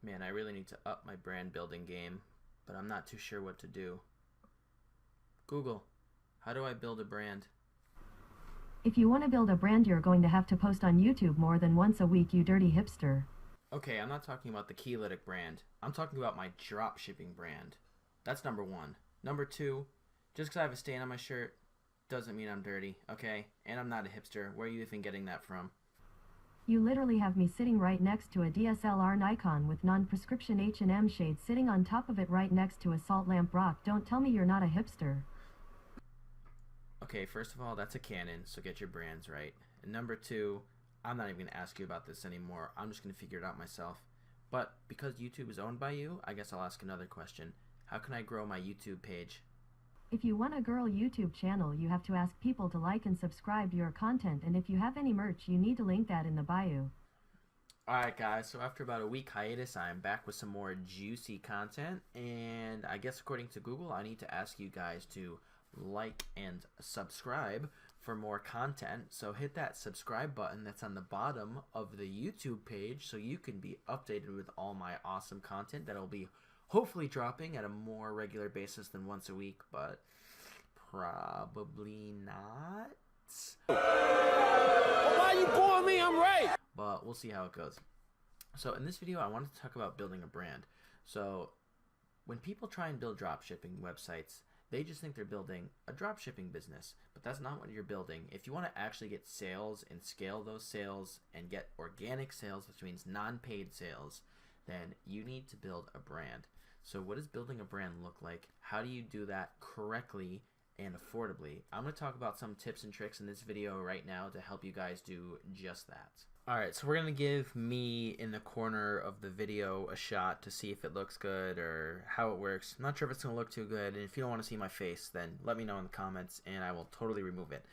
Man, I really need to up my brand building game, but I'm not too sure what to do. Google, how do I build a brand? If you want to build a brand, you're going to have to post on YouTube more than once a week, you dirty hipster. Okay, I'm not talking about the Keylytic brand. I'm talking about my dropshipping brand. That's number one. Number two, just because I have a stain on my shirt doesn't mean I'm dirty, okay? And I'm not a hipster. Where are you even getting that from? You literally have me sitting right next to a DSLR Nikon with non-prescription H&M shades sitting on top of it right next to a salt lamp rock. Don't tell me you're not a hipster. Okay, first of all, that's a Canon, so get your brands right. And number two, I'm not even going to ask you about this anymore. I'm just going to figure it out myself. But because YouTube is owned by you, I guess I'll ask another question. How can I grow my YouTube page? If you want a girl YouTube channel, you have to ask people to like and subscribe to your content, and if you have any merch, you need to link that in the bio. Alright guys, so after about a week hiatus, I'm back with some more juicy content, and I guess according to Google, I need to ask you guys to like and subscribe for more content. So hit that subscribe button that's on the bottom of the YouTube page so you can be updated with all my awesome content that'll be hopefully dropping at a more regular basis than once a week, but probably not. Why you calling me? I'm right. But we'll see how it goes. So in this video, I wanted to talk about building a brand. So when people try and build dropshipping websites, they just think they're building a dropshipping business, but that's not what you're building. If you want to actually get sales and scale those sales and get organic sales, which means non-paid sales, then you need to build a brand. So what does building a brand look like? How do you do that correctly and affordably? I'm going to talk about some tips and tricks in this video right now to help you guys do just that. Alright, so we're going to give me in the corner of the video a shot to see if it looks good or how it works. I'm not sure if it's going to look too good, and if you don't want to see my face, then let me know in the comments and I will totally remove it.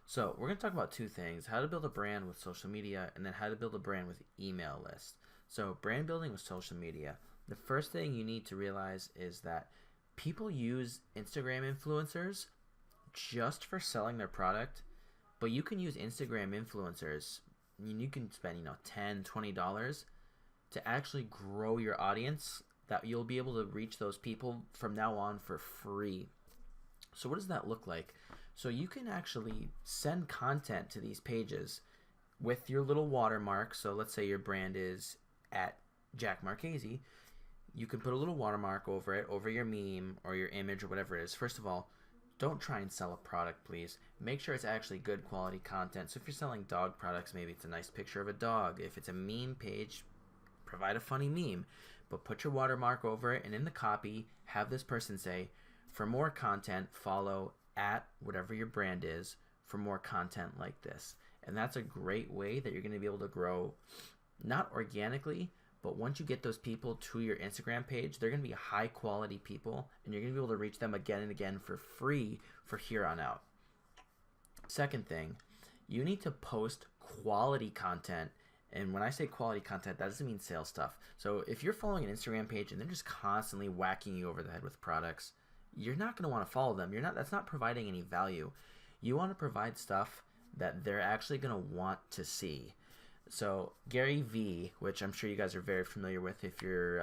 So we're going to talk about two things: how to build a brand with social media, and then how to build a brand with email lists. So brand building with social media. The first thing you need to realize is that people use Instagram influencers just for selling their product, but you can use Instagram influencers. You can spend, $10, $20 to actually grow your audience that you'll be able to reach those people from now on for free. So what does that look like? So you can actually send content to these pages with your little watermark. So let's say your brand is at Jack Marchese. You can put a little watermark over it, over your meme or your image or whatever it is. First of all, don't try and sell a product, please. Make sure it's actually good quality content. So if you're selling dog products, maybe it's a nice picture of a dog. If it's a meme page, provide a funny meme. But put your watermark over it, and in the copy, have this person say, for more content, follow at whatever your brand is for more content like this. And that's a great way that you're going to be able to grow, not organically, but once you get those people to your Instagram page, they're going to be high quality people, and you're going to be able to reach them again and again for free for here on out. Second thing, you need to post quality content. And when I say quality content, that doesn't mean sales stuff. So if you're following an Instagram page and they're just constantly whacking you over the head with products, you're not going to want to follow them. That's not providing any value. You want to provide stuff that they're actually going to want to see. So Gary Vee, which I'm sure you guys are very familiar with if you're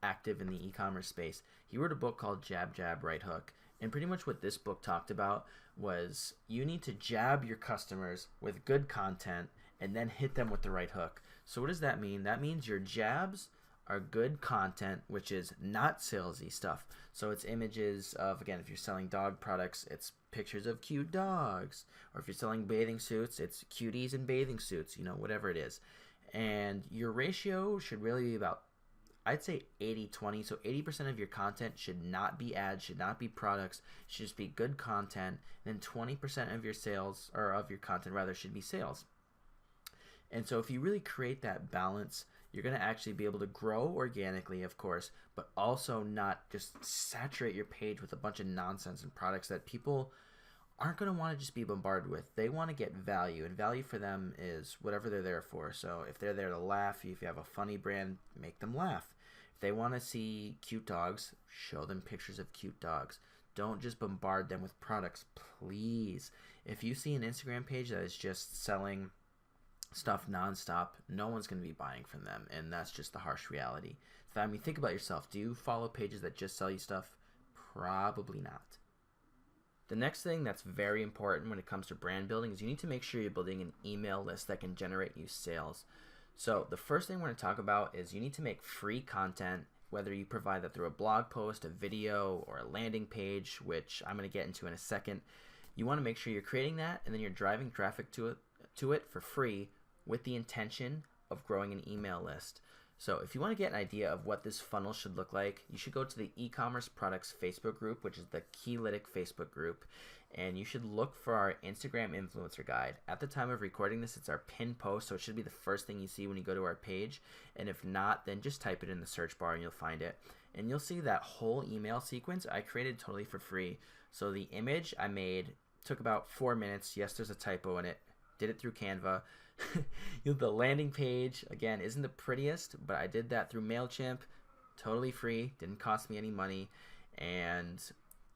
active in the e-commerce space, he wrote a book called Jab, Jab, Right Hook. And pretty much what this book talked about was you need to jab your customers with good content and then hit them with the right hook. So what does that mean? That means your jabs are good content, which is not salesy stuff. So it's images of, again, if you're selling dog products, it's pictures of cute dogs. Or if you're selling bathing suits, it's cuties in bathing suits, whatever it is. And your ratio should really be about, I'd say 80-20. So 80% of your content should not be ads, should not be products, should just be good content. And then 20% of your sales, or of your content rather, should be sales. And so if you really create that balance, you're going to actually be able to grow organically, of course, but also not just saturate your page with a bunch of nonsense and products that people aren't going to want to just be bombarded with. They want to get value, and value for them is whatever they're there for. So if they're there to laugh, if you have a funny brand, make them laugh. If they want to see cute dogs, show them pictures of cute dogs. Don't just bombard them with products, please. If you see an Instagram page that is just selling stuff nonstop, no one's going to be buying from them, and that's just the harsh reality. So, I mean, think about yourself. Do you follow pages that just sell you stuff? Probably not. The next thing that's very important when it comes to brand building is you need to make sure you're building an email list that can generate you sales. So the first thing we're going to talk about is you need to make free content, whether you provide that through a blog post, a video, or a landing page, which I'm going to get into in a second. You want to make sure you're creating that, and then you're driving traffic to it for free with the intention of growing an email list. So if you want to get an idea of what this funnel should look like, you should go to the e-commerce products Facebook group, which is the Keylytic Facebook group, and you should look for our Instagram influencer guide. At the time of recording this, it's our pinned post, so it should be the first thing you see when you go to our page, and if not, then just type it in the search bar and you'll find it. And you'll see that whole email sequence I created totally for free. So the image I made took about 4 minutes. Yes, there's a typo in it. Did it through Canva. The landing page, again, isn't the prettiest, but I did that through MailChimp, totally free, didn't cost me any money. And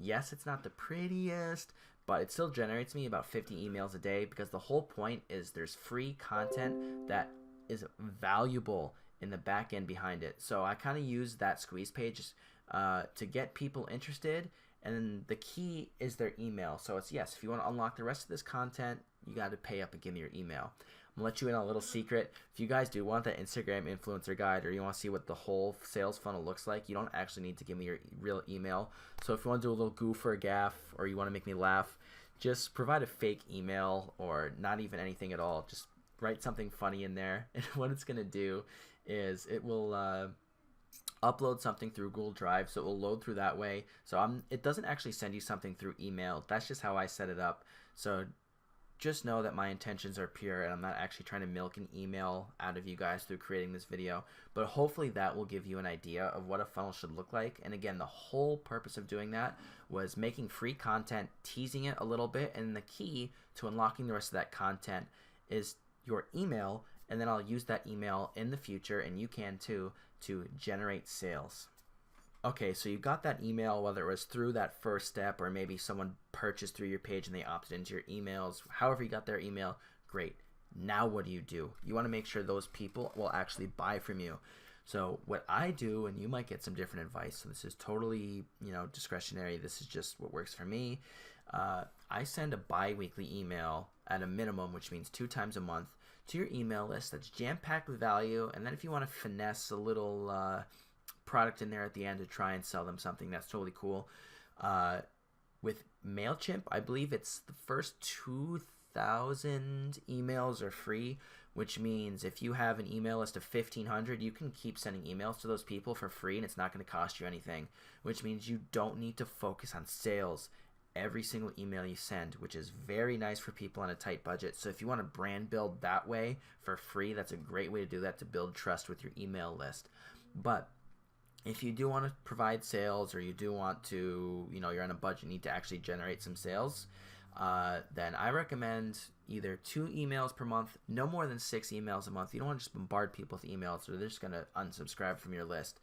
yes, it's not the prettiest, but it still generates me about 50 emails a day, because the whole point is there's free content that is valuable in the back end behind it. So I kind of use that squeeze page to get people interested, and then the key is their email. So it's, yes, if you want to unlock the rest of this content, you got to pay up and give me your email. I'm going to let you in on a little secret. If you guys do want that Instagram influencer guide, or you want to see what the whole sales funnel looks like, you don't actually need to give me your real email. So if you want to do a little goof or a gaff, or you want to make me laugh, just provide a fake email, or not even anything at all. Just write something funny in there. And what it's going to do is it will upload something through Google Drive, so it will load through that way. So it doesn't actually send you something through email. That's just how I set it up. So just know that my intentions are pure, and I'm not actually trying to milk an email out of you guys through creating this video, but hopefully that will give you an idea of what a funnel should look like. And again, the whole purpose of doing that was making free content, teasing it a little bit, and the key to unlocking the rest of that content is your email, and then I'll use that email in the future, and you can too, to generate sales. Okay, so you got that email, whether it was through that first step, or maybe someone purchased through your page and they opted into your emails. However you got their email, great. Now what do? You want to make sure those people will actually buy from you. So what I do, and you might get some different advice, so this is totally, discretionary. This is just what works for me. I send a bi-weekly email at a minimum, which means 2 times a month, to your email list that's jam-packed with value. And then if you want to finesse a little product in there at the end to try and sell them something, that's totally cool. With MailChimp, I believe it's the first 2,000 emails are free, which means if you have an email list of 1,500, you can keep sending emails to those people for free, and it's not going to cost you anything, which means you don't need to focus on sales every single email you send, which is very nice for people on a tight budget. So if you want to brand build that way for free, that's a great way to do that, to build trust with your email list. But if you do want to provide sales, or you do want to, you're on a budget, need to actually generate some sales, then I recommend either 2 emails per month, no more than 6 emails a month. You don't want to just bombard people with emails, or they're just going to unsubscribe from your list.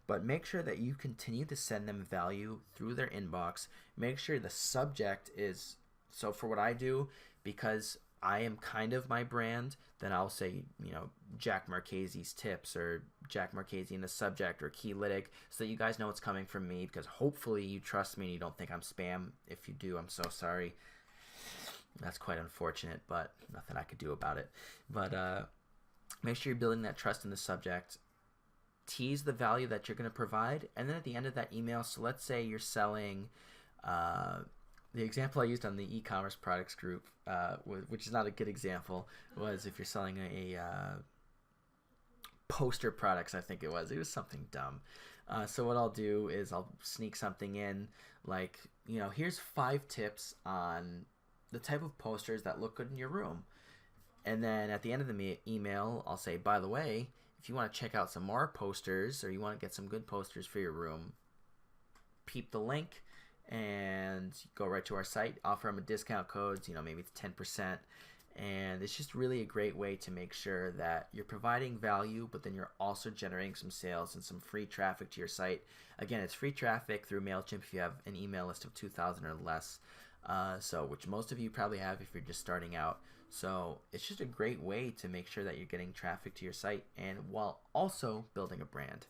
But make sure that you continue to send them value through their inbox. Make sure the subject is, so for what I do, because I am kind of my brand, then I'll say, Jack Marchese's tips, or Jack Marchese in the subject, or Keylytic, so that you guys know it's coming from me, because hopefully you trust me and you don't think I'm spam. If you do, I'm so sorry. That's quite unfortunate, but nothing I could do about it. But make sure you're building that trust in the subject. Tease the value that you're going to provide, and then at the end of that email, so let's say you're selling, the example I used on the e-commerce products group, which is not a good example, was if you're selling a poster products, I think it was something dumb. So what I'll do is I'll sneak something in, like, here's 5 tips on the type of posters that look good in your room. And then at the end of the email, I'll say, by the way, if you want to check out some more posters, or you want to get some good posters for your room, peep the link and go right to our site. Offer them a discount code, maybe it's 10%. And it's just really a great way to make sure that you're providing value, but then you're also generating some sales and some free traffic to your site. Again, it's free traffic through MailChimp if you have an email list of 2,000 or less, which most of you probably have if you're just starting out. So it's just a great way to make sure that you're getting traffic to your site and while also building a brand.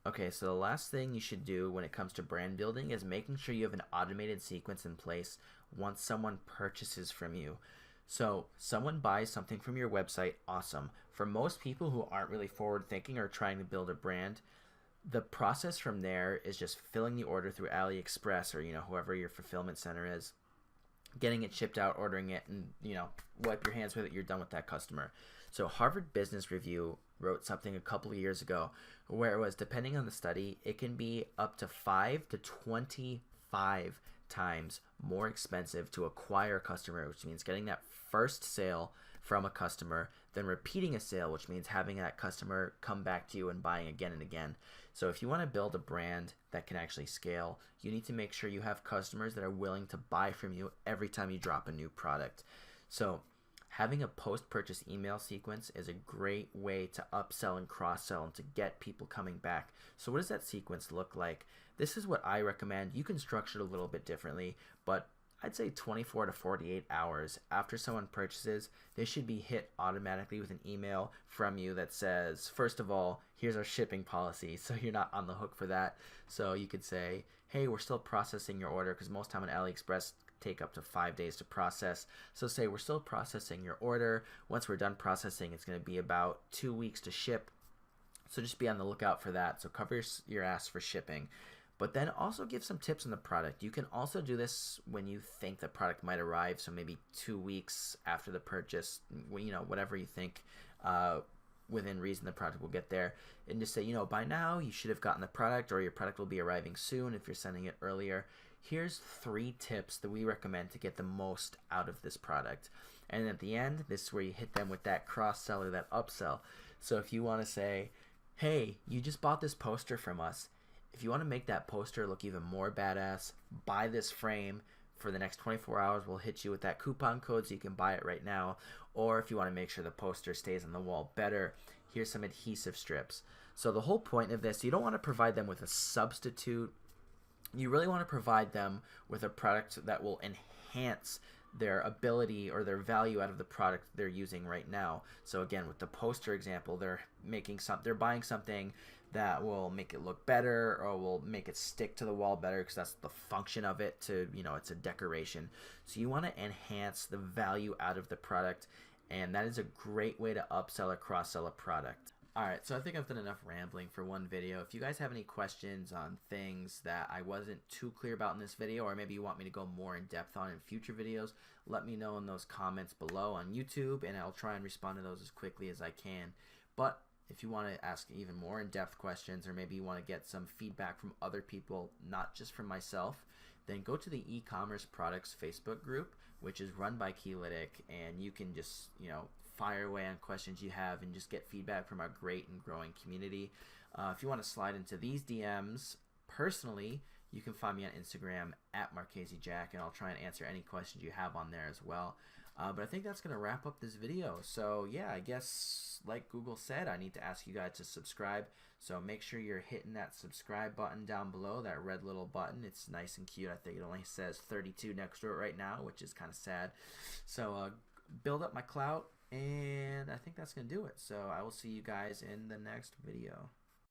Okay, so the last thing you should do when it comes to brand building is making sure you have an automated sequence in place once someone purchases from you. So someone buys something from your website, awesome. For most people who aren't really forward thinking or trying to build a brand, the process from there is just filling the order through AliExpress or whoever your fulfillment center is, getting it shipped out, ordering it, and wipe your hands with it. You're done with that customer. So Harvard Business Review wrote something a couple of years ago where it was, depending on the study, it can be up to 5 to 25 times more expensive to acquire a customer, which means getting that first sale from a customer, than repeating a sale, which means having that customer come back to you and buying again and again. So if you want to build a brand that can actually scale, you need to make sure you have customers that are willing to buy from you every time you drop a new product. So having a post-purchase email sequence is a great way to upsell and cross-sell and to get people coming back. So what does that sequence look like? This is what I recommend. You can structure it a little bit differently, but I'd say 24 to 48 hours after someone purchases, they should be hit automatically with an email from you that says, first of all, here's our shipping policy, so you're not on the hook for that. So you could say, hey, we're still processing your order, because most time on AliExpress take up to 5 days to process. So say we're still processing your order. Once we're done processing, it's going to be about 2 weeks to ship. So just be on the lookout for that. So cover your ass for shipping. But then also give some tips on the product. You can also do this when you think the product might arrive. So maybe 2 weeks after the purchase, whatever you think within reason the product will get there. And just say, by now you should have gotten the product, or your product will be arriving soon if you're sending it earlier. Here's 3 tips that we recommend to get the most out of this product. And at the end, this is where you hit them with that cross-sell or that upsell. So if you want to say, hey, you just bought this poster from us. If you want to make that poster look even more badass, buy this frame. For the next 24 hours, we'll hit you with that coupon code so you can buy it right now. Or if you want to make sure the poster stays on the wall better, here's some adhesive strips. So the whole point of this, you don't want to provide them with a substitute. You really want to provide them with a product that will enhance their ability or their value out of the product they're using right now. So again, with the poster example, they're buying something that will make it look better or will make it stick to the wall better, because that's the function of it. It's a decoration. So you want to enhance the value out of the product, and that is a great way to upsell or cross-sell a product. Alright, so I think I've done enough rambling for one video. If you guys have any questions on things that I wasn't too clear about in this video, or maybe you want me to go more in depth on in future videos, let me know in those comments below on YouTube, and I'll try and respond to those as quickly as I can. But if you want to ask even more in-depth questions, or maybe you want to get some feedback from other people, not just from myself, then go to the e-commerce products Facebook group, which is run by Keylytic, and you can just, fire away on questions you have and just get feedback from our great and growing community. If you want to slide into these DMs personally, you can find me on Instagram at MarcheseJack, and I'll try and answer any questions you have on there as well. But I think that's going to wrap up this video. So yeah, I guess like Google said, I need to ask you guys to subscribe. So make sure you're hitting that subscribe button down below, that red little button. It's nice and cute. I think it only says 32 next to it right now, which is kind of sad. So build up my clout, and I think that's going to do it. So I will see you guys in the next video.